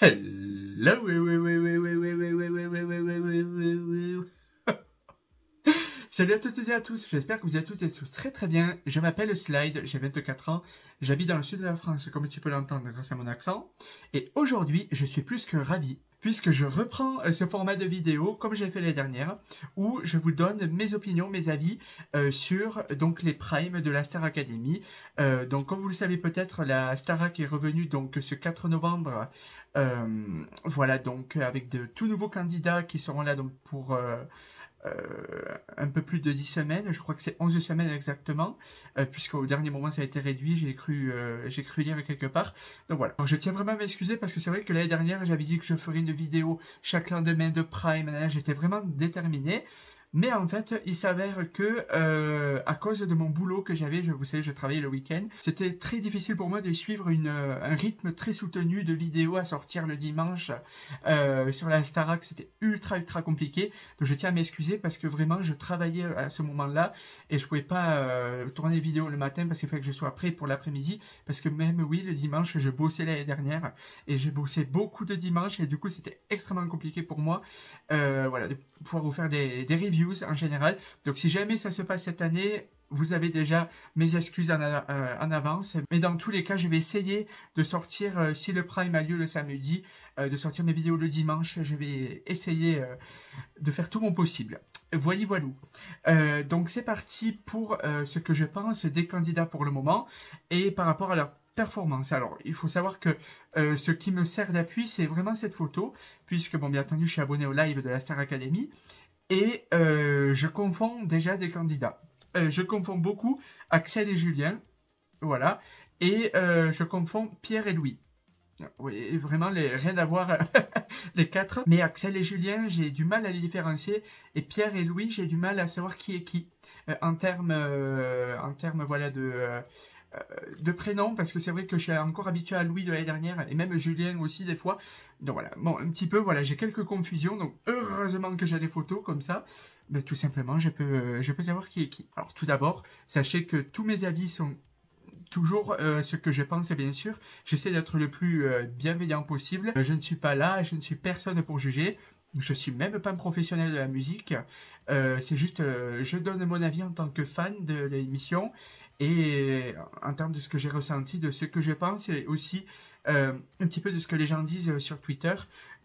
Hello, oui, oui, oui, oui, oui, oui, oui, oui, oui, oui, oui, oui, oui, oui, oui. Salut à toutes et à tous, j'espère que vous êtes toutes et tous très très bien. Je m'appelle Slide, j'ai 24 ans, j'habite dans le sud de la France comme tu peux l'entendre grâce à mon accent. Et aujourd'hui, je suis plus que ravi puisque je reprends ce format de vidéo comme j'ai fait l'année dernière où je vous donne mes opinions, mes avis sur donc les primes de la Star Academy. Donc comme vous le savez peut-être, la Starac est revenue donc ce 4 novembre. Voilà donc avec de tout nouveaux candidats qui seront là donc pour un peu plus de 10 semaines, je crois que c'est 11 semaines exactement, puisqu'au dernier moment ça a été réduit, j'ai cru lire quelque part. Donc voilà, donc, je tiens vraiment à m'excuser parce que c'est vrai que l'année dernière j'avais dit que je ferais une vidéo chaque lendemain de Prime, j'étais vraiment déterminé. Mais en fait, il s'avère que à cause de mon boulot que j'avais, vous savez, je travaillais le week-end, c'était très difficile pour moi de suivre un rythme très soutenu de vidéos à sortir le dimanche sur la Starac. C'était ultra compliqué. Donc je tiens à m'excuser parce que vraiment je travaillais à ce moment-là et je pouvais pas tourner vidéo le matin parce qu'il fallait que je sois prêt pour l'après-midi. Parce que même oui, le dimanche, je bossais l'année dernière et j'ai bossé beaucoup de dimanches et du coup c'était extrêmement compliqué pour moi voilà, de pouvoir vous faire des reviews en général. Donc si jamais ça se passe cette année, vous avez déjà mes excuses en avance. Mais dans tous les cas, je vais essayer de sortir, si le Prime a lieu le samedi, de sortir mes vidéos le dimanche. Je vais essayer de faire tout mon possible. Voilou. Donc c'est parti pour ce que je pense des candidats pour le moment et par rapport à leur performance. Alors, il faut savoir que ce qui me sert d'appui, c'est vraiment cette photo, puisque, bon, bien entendu, je suis abonné au live de la Star Academy, et je confonds déjà des candidats. Je confonds beaucoup Axel et Julien, voilà, et je confonds Pierre et Louis. Oui, vraiment, rien à voir les quatre. Mais Axel et Julien, j'ai du mal à les différencier, et Pierre et Louis, j'ai du mal à savoir qui est qui, en termes voilà, de prénom, parce que c'est vrai que je suis encore habitué à Louis de l'année dernière, et même Julien aussi des fois. Donc voilà, bon, un petit peu, voilà, j'ai quelques confusions, donc heureusement que j'ai des photos comme ça. Mais tout simplement, je peux savoir qui est qui. Alors tout d'abord, sachez que tous mes avis sont toujours ce que je pense, bien sûr. J'essaie d'être le plus bienveillant possible. Je ne suis pas là, je ne suis personne pour juger. Je suis même pas un professionnel de la musique. C'est juste, je donne mon avis en tant que fan de l'émission et en termes de ce que j'ai ressenti, de ce que je pense et aussi un petit peu de ce que les gens disent sur Twitter.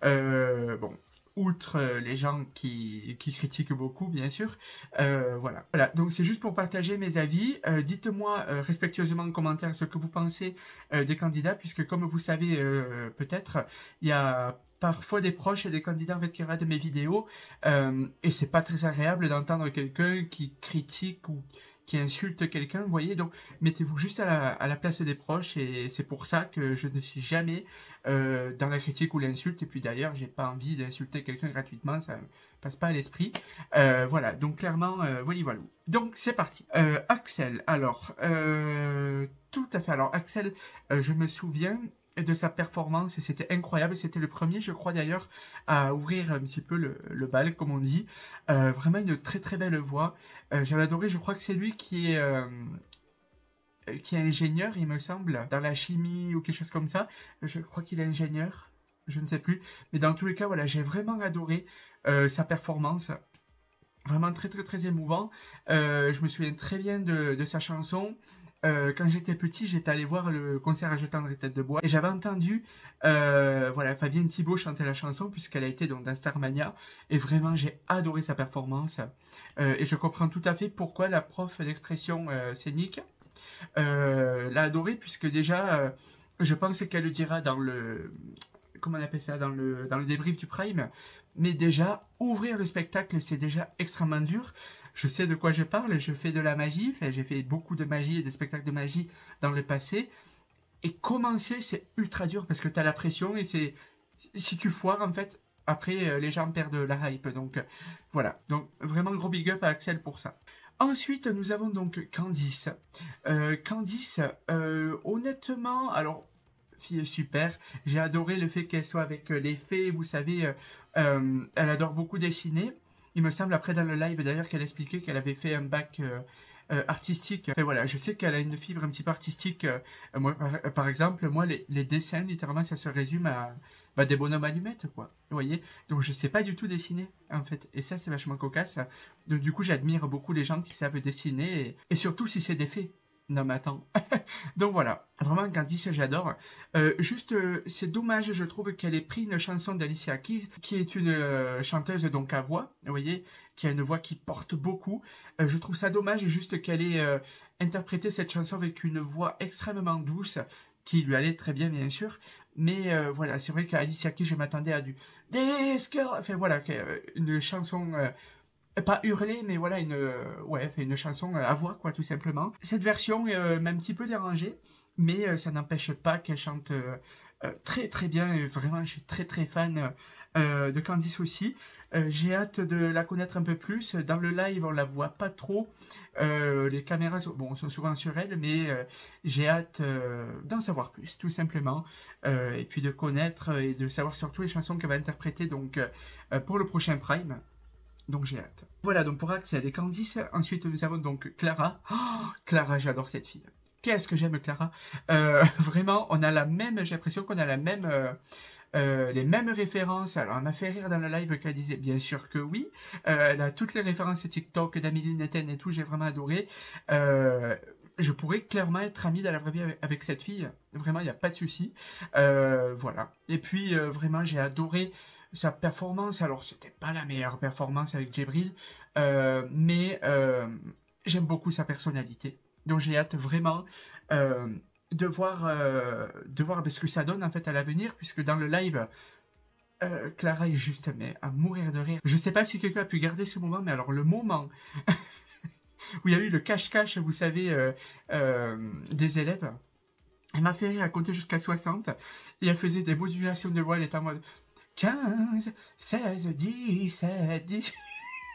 Bon, outre les gens qui critiquent beaucoup, bien sûr. Voilà. Donc c'est juste pour partager mes avis. Dites-moi respectueusement en commentaire ce que vous pensez des candidats, puisque comme vous savez peut-être, il y a parfois des proches et des candidats en fait qui regardent mes vidéos et c'est pas très agréable d'entendre quelqu'un qui critique ou qui insulte quelqu'un, vous voyez, donc mettez-vous juste à la place des proches et c'est pour ça que je ne suis jamais dans la critique ou l'insulte et puis d'ailleurs j'ai pas envie d'insulter quelqu'un gratuitement, ça me passe pas à l'esprit. Voilà, donc clairement, voilà. Donc c'est parti. Axel, alors, tout à fait, alors Axel, je me souviens de sa performance et c'était incroyable, c'était le premier je crois d'ailleurs à ouvrir un petit peu le bal comme on dit, vraiment une très belle voix, j'avais adoré, je crois que c'est lui qui est ingénieur il me semble, dans la chimie ou quelque chose comme ça, je crois qu'il est ingénieur, je ne sais plus, mais dans tous les cas voilà j'ai vraiment adoré sa performance. Vraiment très émouvant. Je me souviens très bien de sa chanson. Quand j'étais petit, j'étais allé voir le concert à Je tendrai tête de bois et j'avais entendu voilà, Fabienne Thibault chanter la chanson puisqu'elle a été donc dans Starmania et vraiment j'ai adoré sa performance et je comprends tout à fait pourquoi la prof d'expression scénique l'a adoré puisque déjà je pense qu'elle le dira dans le comment on appelle ça dans le débrief du Prime, mais déjà ouvrir le spectacle c'est déjà extrêmement dur. Je sais de quoi je parle, je fais de la magie, enfin, j'ai fait beaucoup de magie et de spectacles de magie dans le passé. Et commencer, c'est ultra dur parce que tu as la pression et c'est si tu foires, en fait, après, les gens perdent la hype. Donc, voilà. Donc, vraiment gros big up à Axel pour ça. Ensuite, nous avons donc Candice. Candice, honnêtement, alors, fille super. J'ai adoré le fait qu'elle soit avec les fées, vous savez, elle adore beaucoup dessiner. Il me semble après dans le live d'ailleurs qu'elle expliquait qu'elle avait fait un bac artistique. Enfin, voilà, je sais qu'elle a une fibre un petit peu artistique. Moi, par exemple, moi, les dessins, littéralement, ça se résume à des bonhommes allumettes, quoi. Vous voyez? Donc, je sais pas du tout dessiner, en fait. Et ça, c'est vachement cocasse. Donc, du coup, j'admire beaucoup les gens qui savent dessiner, et surtout si c'est des faits. Non, mais attends. Donc voilà, vraiment Candice, j'adore. C'est dommage, je trouve qu'elle ait pris une chanson d'Alicia Keys, qui est une chanteuse donc à voix, vous voyez, qui a une voix qui porte beaucoup. Je trouve ça dommage juste qu'elle ait interprété cette chanson avec une voix extrêmement douce, qui lui allait très bien, bien sûr. Mais voilà, c'est vrai qu'Alicia Keys, je m'attendais à du disque, enfin voilà, une chanson pas hurler, mais voilà, une chanson à voix, quoi, tout simplement. Cette version m'a un petit peu dérangée, mais ça n'empêche pas qu'elle chante très très bien, et vraiment, je suis très très fan de Candice aussi. J'ai hâte de la connaître un peu plus. Dans le live, on la voit pas trop. Les caméras sont souvent sur elle, mais j'ai hâte d'en savoir plus, tout simplement. Et puis de connaître et de savoir surtout les chansons qu'elle va interpréter donc, pour le prochain Prime. Donc j'ai hâte. Voilà, donc pour Axel et Candice, ensuite nous avons donc Clara. Oh, Clara, j'adore cette fille. Qu'est-ce que j'aime Clara. Vraiment, on a la même, j'ai l'impression qu'on a la même, les mêmes références. Alors, elle m'a fait rire dans le live qu'elle disait bien sûr que oui. Elle a toutes les références TikTok d'Amélie Netten et tout, j'ai vraiment adoré. Je pourrais clairement être amie dans la vraie vie avec cette fille. Vraiment, il n'y a pas de souci. Voilà. Et puis, vraiment, j'ai adoré sa performance. Alors, c'était pas la meilleure performance avec Djibril, mais j'aime beaucoup sa personnalité. Donc, j'ai hâte vraiment de voir ce que ça donne en fait à l'avenir, puisque dans le live, Clara est juste mais à mourir de rire. Je sais pas si quelqu'un a pu garder ce moment, mais alors le moment où il y a eu le cache-cache, vous savez, des élèves, elle m'a fait rire à compter jusqu'à 60, et elle faisait des modulations de voix, elle était en mode 15, 16, 17, 18.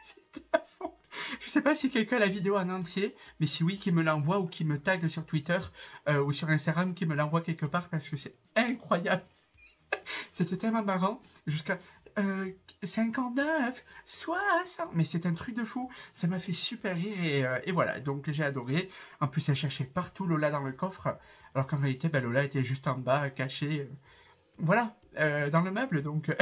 C'était à fond. Je sais pas si quelqu'un a la vidéo en entier, mais si oui, qui me l'envoie ou qui me tague sur Twitter ou sur Instagram, qui me l'envoie quelque part parce que c'est incroyable. C'était tellement marrant. Jusqu'à 59, 60. Mais c'est un truc de fou. Ça m'a fait super rire et voilà. Donc j'ai adoré. En plus, elle cherchait partout Lola dans le coffre. Alors qu'en réalité, Lola était juste en bas, cachée. Voilà, dans le meuble. Donc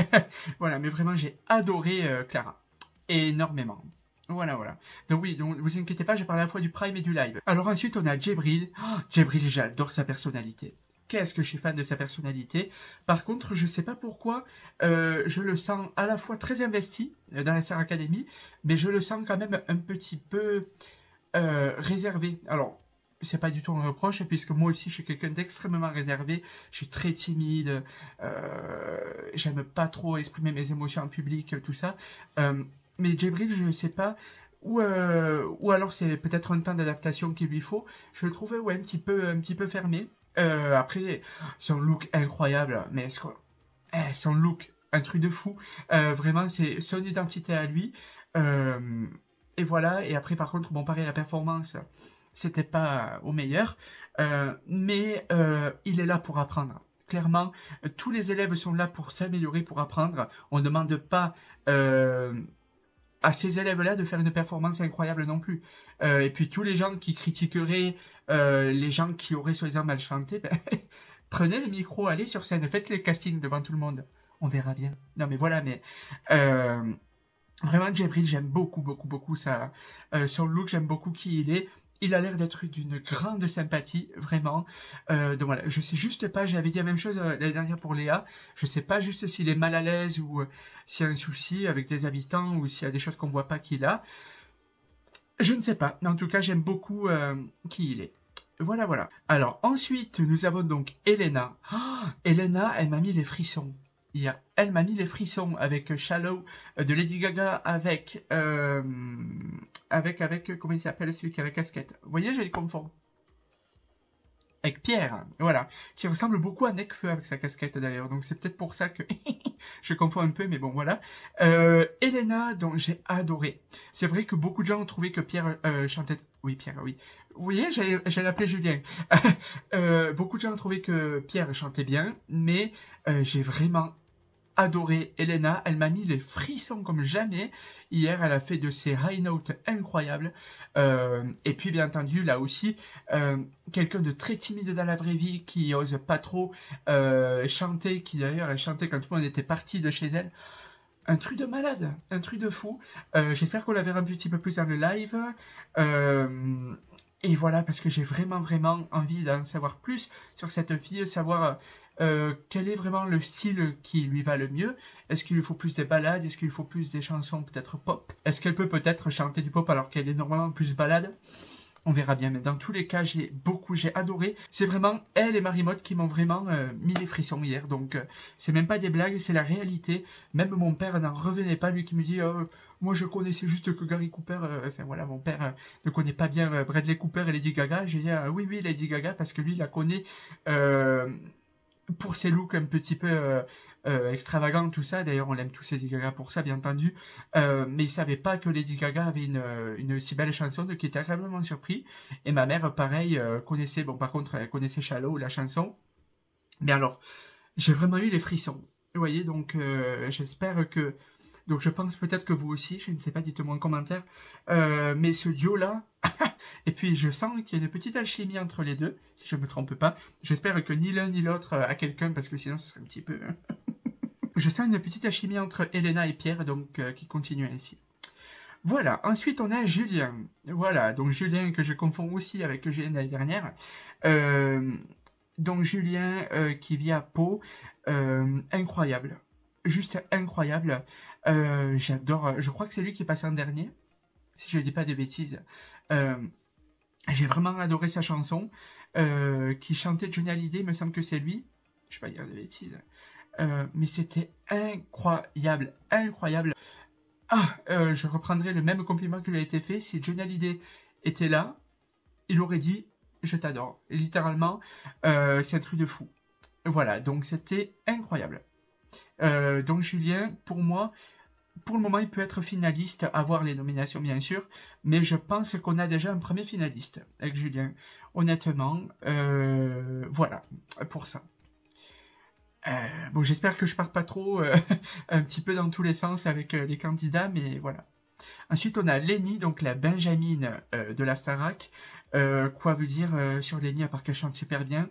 voilà. Mais vraiment, j'ai adoré Clara. Énormément. Voilà, voilà. Donc oui, donc vous inquiétez pas, je parle à la fois du Prime et du live. Alors ensuite, on a Djibril. Oh, Djibril, j'adore sa personnalité. Qu'est-ce que je suis fan de sa personnalité. Par contre, je sais pas pourquoi, je le sens à la fois très investi dans la Star Academy, mais je le sens quand même un petit peu réservé. Alors, c'est pas du tout un reproche, puisque moi aussi, je suis quelqu'un d'extrêmement réservé. Je suis très timide. J'aime pas trop exprimer mes émotions en public, tout ça. Mais Djibril, je ne sais pas, ou alors c'est peut-être un temps d'adaptation qu'il lui faut. Je le trouvais un petit peu fermé. Après, son look incroyable, mais son look, un truc de fou. Vraiment, c'est son identité à lui. Et voilà. Et après, par contre, bon, pareil, la performance, c'était pas au meilleur. Mais il est là pour apprendre. Clairement, tous les élèves sont là pour s'améliorer, pour apprendre. On ne demande pas à ces élèves-là de faire une performance incroyable non plus. Et puis tous les gens qui critiqueraient les gens qui auraient soi-disant mal chanté, prenez le micro, allez sur scène, faites les castings devant tout le monde. On verra bien. Non mais voilà, mais vraiment Djibril, j'aime beaucoup son look, j'aime beaucoup qui il est. Il a l'air d'être d'une grande sympathie, vraiment. Donc voilà, je sais juste pas, j'avais dit la même chose l'année dernière pour Léa, je sais pas juste s'il est mal à l'aise ou s'il y a un souci avec des habitants ou s'il y a des choses qu'on voit pas qu'il a. Je ne sais pas, mais en tout cas j'aime beaucoup qui il est. Voilà, voilà. Alors ensuite, nous avons donc Elena. Oh, Elena, elle m'a mis les frissons. Elle m'a mis les frissons avec Shallow de Lady Gaga avec comment il s'appelle celui qui a la casquette. Vous voyez, j'ai les confonds. Avec Pierre, voilà, qui ressemble beaucoup à Nekfeu avec sa casquette d'ailleurs, donc c'est peut-être pour ça que je confonds un peu, mais bon voilà. Elena, dont j'ai adoré. C'est vrai que beaucoup de gens ont trouvé que Pierre chantait... Oui, Pierre, oui. Vous voyez, j'allais l'appeler Julien. Beaucoup de gens ont trouvé que Pierre chantait bien, mais j'ai vraiment adoré Elena, elle m'a mis les frissons comme jamais. Hier, elle a fait de ses high notes incroyables. Et puis, bien entendu, là aussi, quelqu'un de très timide dans la vraie vie, qui ose pas trop chanter, qui d'ailleurs, elle chantait quand tout le monde était parti de chez elle. Un truc de malade, un truc de fou. J'espère qu'on la verra un petit peu plus dans le live. Et voilà, parce que j'ai vraiment envie d'en savoir plus sur cette fille, savoir quel est vraiment le style qui lui va le mieux. Est-ce qu'il lui faut plus des ballades? Est-ce qu'il lui faut plus des chansons peut-être pop? Est-ce qu'elle peut peut-être chanter du pop alors qu'elle est normalement plus balade? On verra bien, mais dans tous les cas, j'ai adoré. C'est vraiment elle et Marimotte qui m'ont vraiment mis les frissons hier. Donc, c'est même pas des blagues, c'est la réalité. Même mon père n'en revenait pas, lui qui me dit moi je connaissais juste que Gary Cooper. Enfin voilà, mon père ne connaît pas bien Bradley Cooper et Lady Gaga. J'ai dit oui, Lady Gaga, parce que lui, il la connaît pour ses looks un petit peu extravagants, tout ça. D'ailleurs, on l'aime tous Lady Gaga pour ça, bien entendu. Mais il savait pas que Lady Gaga avait une si belle chanson, donc il était agréablement surpris. Et ma mère, pareil, connaissait, bon par contre, elle connaissait Shallow, la chanson. Mais alors, j'ai vraiment eu les frissons. Vous voyez, donc j'espère que... Donc je pense peut-être que vous aussi, je ne sais pas, dites-moi en commentaire. Mais ce duo-là, et puis je sens qu'il y a une petite alchimie entre les deux, si je ne me trompe pas. J'espère que ni l'un ni l'autre a quelqu'un, parce que sinon ce serait un petit peu... Je sens une petite alchimie entre Elena et Pierre, donc qui continue ainsi. Voilà, ensuite on a Julien. Voilà, donc Julien que je confonds aussi avec Julien de l'année dernière. Donc Julien qui vit à Pau, incroyable. Juste incroyable. J'adore, je crois que c'est lui qui est passé en dernier, si je ne dis pas de bêtises. J'ai vraiment adoré sa chanson, qui chantait Johnny Hallyday, il me semble que c'est lui. Je ne vais pas dire de bêtises. Mais c'était incroyable, incroyable. Je reprendrai le même compliment qui lui a été fait. Si Johnny Hallyday était là, il aurait dit « Je t'adore ». Littéralement, c'est un truc de fou. Voilà, donc c'était incroyable. Donc Julien, pour moi, pour le moment, il peut être finaliste, avoir les nominations bien sûr, mais je pense qu'on a déjà un premier finaliste avec Julien. Honnêtement, voilà, pour ça. Bon, j'espère que je pars pas trop un petit peu dans tous les sens avec les candidats, mais voilà. Ensuite, on a Lenny, donc la Benjamine de la Starac. Quoi veut dire sur Lenny, à part qu'elle chante super bien.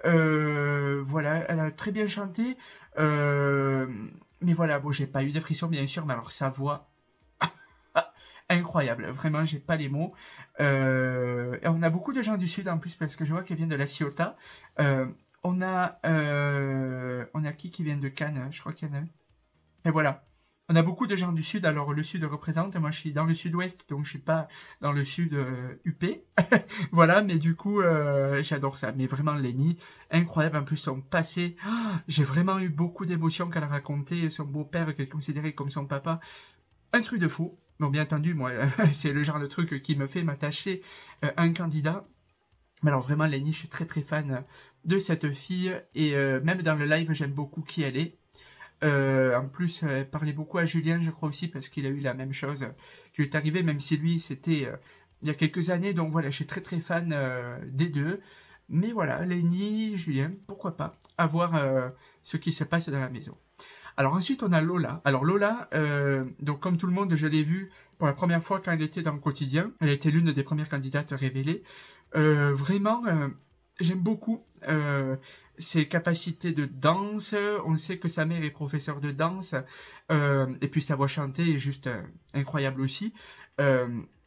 Voilà, elle a très bien chanté. Mais voilà, bon, j'ai pas eu de pression, bien sûr, mais alors sa voix... incroyable, vraiment, j'ai pas les mots. Et on a beaucoup de gens du Sud en plus, parce que je vois qu'elle vient de la Ciotat. On a qui vient de Cannes, je crois qu'il y en a. Et voilà. On a beaucoup de gens du Sud, alors le Sud représente, moi je suis dans le Sud-Ouest, donc je suis pas dans le Sud UP. Voilà, mais du coup, j'adore ça. Mais vraiment, Lenny, incroyable, en plus son passé. J'ai vraiment eu beaucoup d'émotions quand elle a raconté son beau-père, qui est considéré comme son papa. Un truc de fou. Bon, bien entendu, moi, c'est le genre de truc qui me fait m'attacher à un candidat. Mais alors vraiment, Lenny, je suis très fan de cette fille. Et même dans le live, j'aime beaucoup qui elle est. En plus, elle parlait beaucoup à Julien, je crois aussi, parce qu'il a eu la même chose qui lui est arrivé, même si lui, c'était il y a quelques années. Donc voilà, je suis très très fan des deux. Mais voilà, Lenny, Julien, pourquoi pas, à voir ce qui se passe dans la maison. Alors ensuite, on a Lola. Alors Lola, donc comme tout le monde, je l'ai vue pour la première fois quand elle était dans le quotidien. Elle était l'une des premières candidates révélées. Vraiment, j'aime beaucoup ses capacités de danse. On sait que sa mère est professeure de danse. Et puis sa voix chantée est juste incroyable aussi.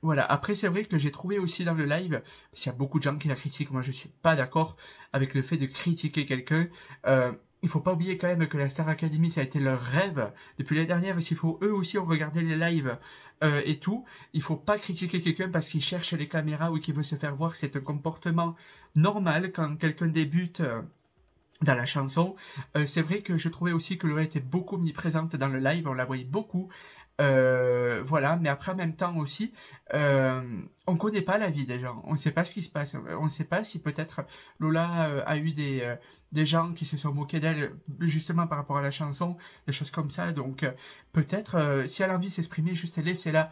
Voilà. Après, c'est vrai que j'ai trouvé aussi dans le live, parce qu'il y a beaucoup de gens qui la critiquent. Moi, je suis pas d'accord avec le fait de critiquer quelqu'un. Il faut pas oublier quand même que la Star Academy, ça a été leur rêve. Depuis l'année dernière, s'il faut eux aussi ont regardé les lives et tout, il faut pas critiquer quelqu'un parce qu'il cherche les caméras ou qu'il veut se faire voir. C'est un comportement normal quand quelqu'un débute dans la chanson. C'est vrai que je trouvais aussi que Lola était beaucoup omniprésente dans le live, on la voyait beaucoup. Voilà, mais après en même temps aussi, on connaît pas la vie des gens, on ne sait pas ce qui se passe, on ne sait pas si peut-être Lola a eu des gens qui se sont moqués d'elle justement par rapport à la chanson, des choses comme ça, donc peut-être si elle a envie de s'exprimer, juste laissez-la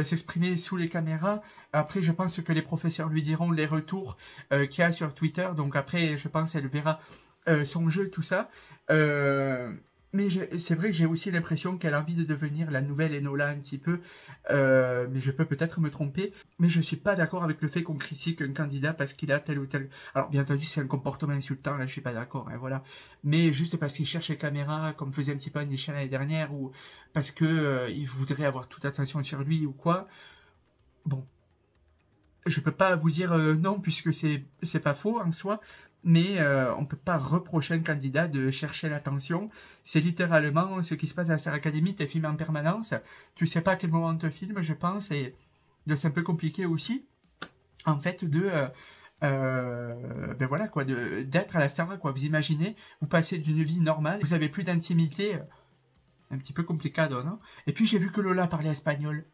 s'exprimer sous les caméras. Après je pense que les professeurs lui diront les retours qu'il y a sur Twitter, donc après je pense qu'elle verra son jeu, tout ça. Mais c'est vrai que j'ai aussi l'impression qu'elle a envie de devenir la nouvelle Enola un petit peu, mais je peux peut-être me tromper. Mais je suis pas d'accord avec le fait qu'on critique un candidat parce qu'il a tel ou tel... Alors bien entendu c'est un comportement insultant, là je suis pas d'accord, hein, voilà. Mais juste parce qu'il cherche les caméras, comme faisait un petit peu Anisha l'année dernière, ou parce que il voudrait avoir toute attention sur lui ou quoi. Bon, je peux pas vous dire non puisque c'est pas faux en soi, mais on peut pas reprocher à un candidat de chercher l'attention. C'est littéralement ce qui se passe à la Star Academy, t'es filmé en permanence, tu sais pas à quel moment on te filme, je pense, et donc c'est un peu compliqué aussi, en fait, ben voilà quoi, d'être à la Star, quoi. Vous imaginez, vous passez d'une vie normale, vous avez plus d'intimité, un petit peu compliqué, non? Et puis j'ai vu que Lola parlait espagnol.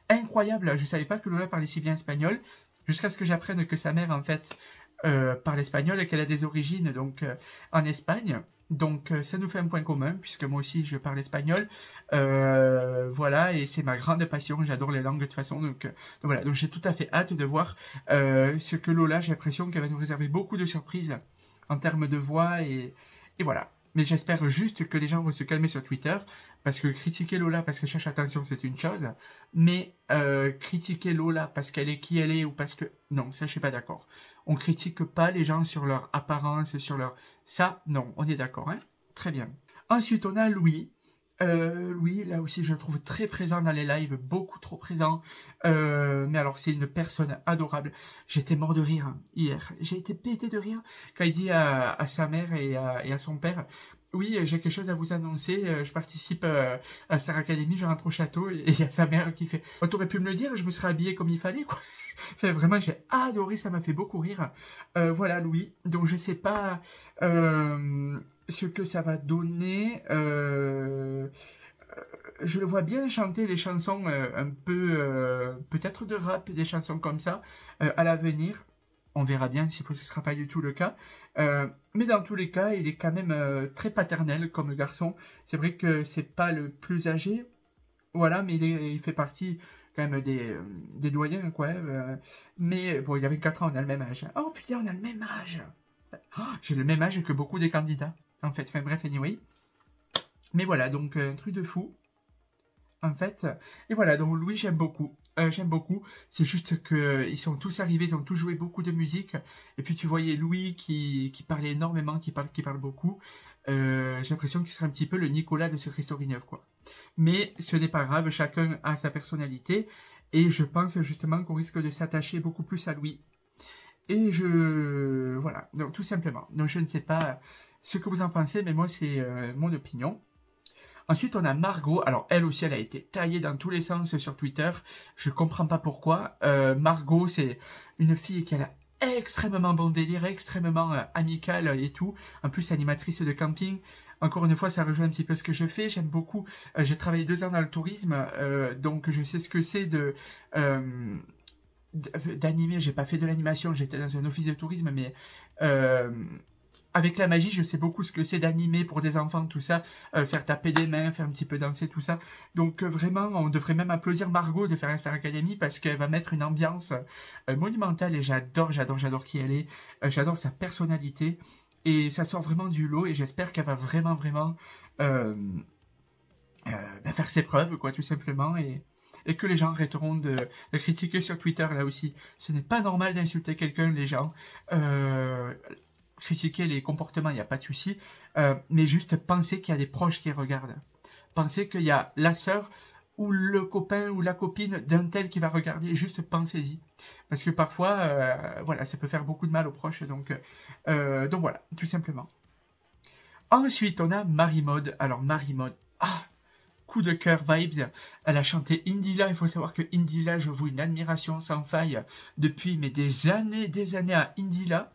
Incroyable, je savais pas que Lola parlait si bien espagnol, jusqu'à ce que j'apprenne que sa mère en fait parle espagnol et qu'elle a des origines donc en Espagne. Donc ça nous fait un point commun puisque moi aussi je parle espagnol. Voilà, et c'est ma grande passion, j'adore les langues de toute façon. Donc voilà, donc j'ai tout à fait hâte de voir ce que Lola, j'ai l'impression qu'elle va nous réserver beaucoup de surprises en termes de voix et voilà. Mais j'espère juste que les gens vont se calmer sur Twitter, parce que critiquer Lola parce qu'elle cherche attention, c'est une chose, mais critiquer Lola parce qu'elle est qui elle est, ou parce que... Non, ça je suis pas d'accord. On critique pas les gens sur leur apparence, sur leur... Ça, non, on est d'accord, hein? Très bien. Ensuite, on a Louis. Louis, là aussi, je le trouve très présent dans les lives, beaucoup trop présent. Mais alors, c'est une personne adorable. J'étais mort de rire hier. J'ai été pété de rire quand il dit à sa mère et à son père, oui, j'ai quelque chose à vous annoncer. Je participe à Star Academy, je rentre au château, et il y a sa mère qui fait, oh, t'aurais pu me le dire, je me serais habillé comme il fallait, quoi. Enfin, vraiment, j'ai adoré, ça m'a fait beaucoup rire. Voilà, Louis. Donc, je sais pas ce que ça va donner. Je le vois bien chanter des chansons un peu, peut-être de rap, des chansons comme ça, à l'avenir. On verra bien si ce ne sera pas du tout le cas. Mais dans tous les cas, il est quand même très paternel comme garçon. C'est vrai que c'est pas le plus âgé, voilà, mais il fait partie quand même des doyens, quoi. Mais bon, il avait 4 ans, on a le même âge. Oh putain, on a le même âge. Oh, j'ai le même âge que beaucoup des candidats, en fait. Enfin bref, anyway. Mais voilà, donc un truc de fou, en fait. Et voilà, donc Louis, j'aime beaucoup. J'aime beaucoup. C'est juste qu'ils sont tous arrivés, ils ont tous joué beaucoup de musique. Et puis tu voyais Louis qui parlait énormément, qui parle beaucoup. J'ai l'impression qu'il serait un petit peu le Nicolas de Secret Story 9, quoi. Mais ce n'est pas grave, chacun a sa personnalité. Et je pense justement qu'on risque de s'attacher beaucoup plus à Louis. Et voilà, donc tout simplement. Donc je ne sais pas ce que vous en pensez, mais moi c'est mon opinion. Ensuite, on a Margot. Alors, elle aussi, elle a été taillée dans tous les sens sur Twitter. Je comprends pas pourquoi. Margot, c'est une fille qui a extrêmement bon délire, extrêmement amicale et tout. En plus, animatrice de camping. Encore une fois, ça rejoint un petit peu ce que je fais. J'aime beaucoup. J'ai travaillé 2 ans dans le tourisme, donc je sais ce que c'est d'animer. J'ai pas fait de l'animation, j'étais dans un office de tourisme, mais avec la magie, je sais beaucoup ce que c'est d'animer pour des enfants, tout ça, faire taper des mains, faire un petit peu danser, tout ça. Donc vraiment, on devrait même applaudir Margot de faire la Star Academy parce qu'elle va mettre une ambiance monumentale et j'adore qui elle est. J'adore sa personnalité et ça sort vraiment du lot et j'espère qu'elle va vraiment faire ses preuves, quoi, tout simplement, et que les gens arrêteront de critiquer sur Twitter, là aussi. Ce n'est pas normal d'insulter quelqu'un, les gens. Critiquer les comportements, il n'y a pas de souci, mais juste penser qu'il y a des proches qui regardent. Pensez qu'il y a la sœur ou le copain ou la copine d'un tel qui va regarder, juste pensez-y. Parce que parfois, voilà, ça peut faire beaucoup de mal aux proches, donc voilà, tout simplement. Ensuite, on a Marie-Maude. Alors, Marie-Maude, coup de cœur vibes. Elle a chanté Indila. Il faut savoir que Indila, je voue une admiration sans faille depuis des années à Indila.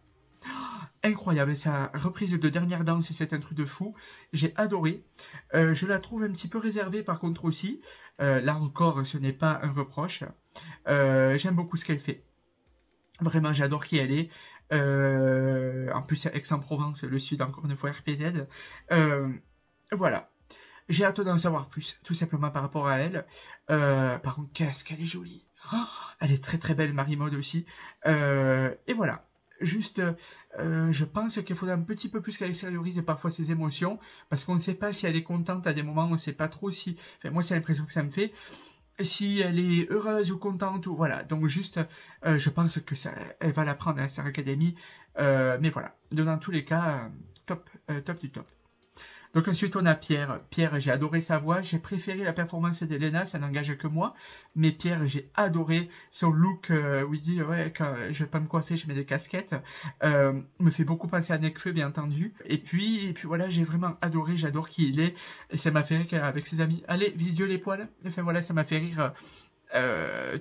Incroyable, sa reprise de Dernière Danse, c'est un truc de fou. J'ai adoré. Je la trouve un petit peu réservée par contre aussi. Là encore, ce n'est pas un reproche. J'aime beaucoup ce qu'elle fait. Vraiment, j'adore qui elle est. En plus, Aix-en-Provence, le sud, encore une fois, RPZ. Voilà. J'ai hâte d'en savoir plus, tout simplement par rapport à elle. Par contre, qu'est-ce qu'elle est jolie. Oh, elle est très très belle, Marie-Maude aussi. Et voilà. juste, je pense qu'il faudrait un petit peu plus qu'elle extériorise parfois ses émotions, parce qu'on ne sait pas si elle est contente à des moments, on ne sait pas trop si, enfin, moi c'est l'impression que ça me fait, si elle est heureuse ou contente, ou voilà, donc juste, je pense que ça, elle va l'apprendre à Star Academy, mais voilà, dans tous les cas, top, top du top. Donc ensuite on a Pierre. Pierre, j'ai adoré sa voix, j'ai préféré la performance d'Elena, ça n'engage que moi. Mais Pierre, j'ai adoré son look où il dit ouais quand je vais pas me coiffer, je mets des casquettes. Me fait beaucoup penser à Nekfeu bien entendu. Et puis voilà, j'ai vraiment adoré, j'adore qui il est. Et ça m'a fait rire avec ses amis. Allez, visio les poils. Enfin voilà, ça m'a fait rire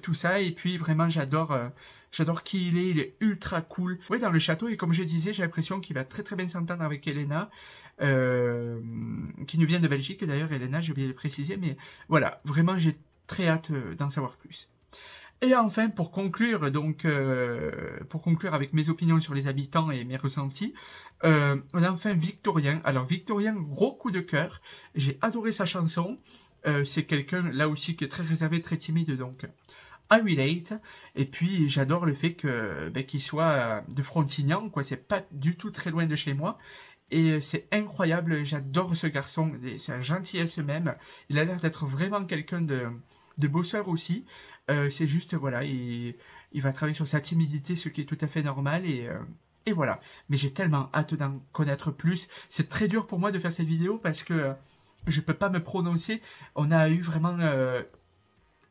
tout ça. Et puis vraiment j'adore qui il est ultra cool. Ouais, dans le château, et comme je disais, j'ai l'impression qu'il va très très bien s'entendre avec Elena. Qui nous vient de Belgique d'ailleurs, Elena, j'ai oublié de le préciser, mais voilà, vraiment j'ai très hâte d'en savoir plus. Et enfin, pour conclure, donc, pour conclure avec mes opinions sur les habitants et mes ressentis, on a enfin Victorien. Alors Victorien, gros coup de cœur, j'ai adoré sa chanson, c'est quelqu'un là aussi qui est très réservé, très timide, donc I relate, et puis j'adore le fait que qu'il soit de Frontignan, quoi, c'est pas du tout très loin de chez moi. Et c'est incroyable, j'adore ce garçon, c'est un gentillesse même. Il a l'air d'être vraiment quelqu'un de bosseur aussi. C'est juste, voilà, il va travailler sur sa timidité, ce qui est tout à fait normal. Et voilà. Mais j'ai tellement hâte d'en connaître plus. C'est très dur pour moi de faire cette vidéo parce que je ne peux pas me prononcer. On a eu vraiment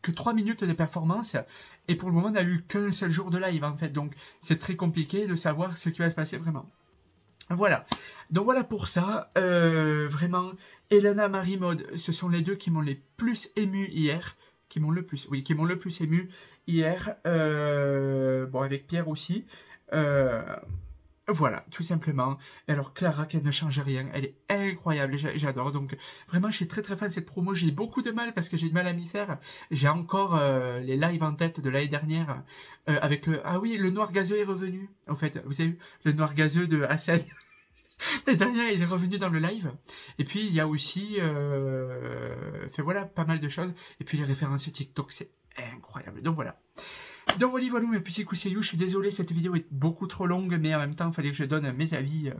que 3 minutes de performance. Et pour le moment, on n'a eu qu'un seul jour de live en fait. Donc c'est très compliqué de savoir ce qui va se passer vraiment. Voilà, donc voilà pour ça, vraiment, Elena, Marie-Maude, ce sont les deux qui m'ont les plus ému hier, qui m'ont le plus ému hier, bon avec Pierre aussi, voilà, tout simplement. Et alors Clara, qui ne change rien, elle est incroyable, j'adore, donc vraiment je suis très très fan de cette promo, j'ai beaucoup de mal parce que j'ai du mal à m'y faire, j'ai encore les lives en tête de l'année dernière, avec ah oui, le noir gazeux est revenu, en fait, vous avez vu, le noir gazeux de Hassan. L'année dernière, il est revenu dans le live. Et puis, il y a aussi, fait voilà, pas mal de choses. Et puis, les références TikTok, c'est incroyable. Donc, voilà. Donc, voilà, mes petits cousseyous. Je suis désolé, cette vidéo est beaucoup trop longue, mais en même temps, il fallait que je donne mes avis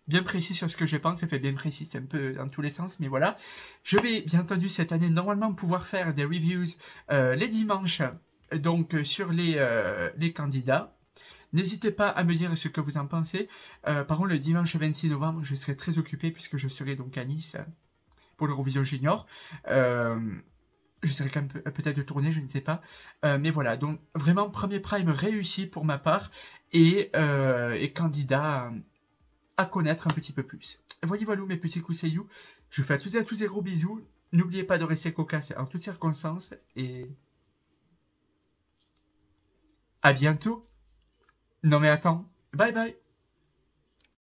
bien précis sur ce que je pense. Ça fait bien précis, c'est un peu dans tous les sens, mais voilà. Je vais, bien entendu, cette année, normalement, pouvoir faire des reviews les dimanches, donc, sur les candidats. N'hésitez pas à me dire ce que vous en pensez. Par contre, le dimanche 26 novembre, je serai très occupé puisque je serai donc à Nice pour l'Eurovision Junior. Je serai quand même peut-être de tournée, je ne sais pas. Mais voilà, donc vraiment premier prime réussi pour ma part et candidat à connaître un petit peu plus. Voilà mes petits cousseyous. Je vous fais à toutes et à tous des gros bisous. N'oubliez pas de rester cocasse en toutes circonstances et à bientôt. Non mais attends, bye bye.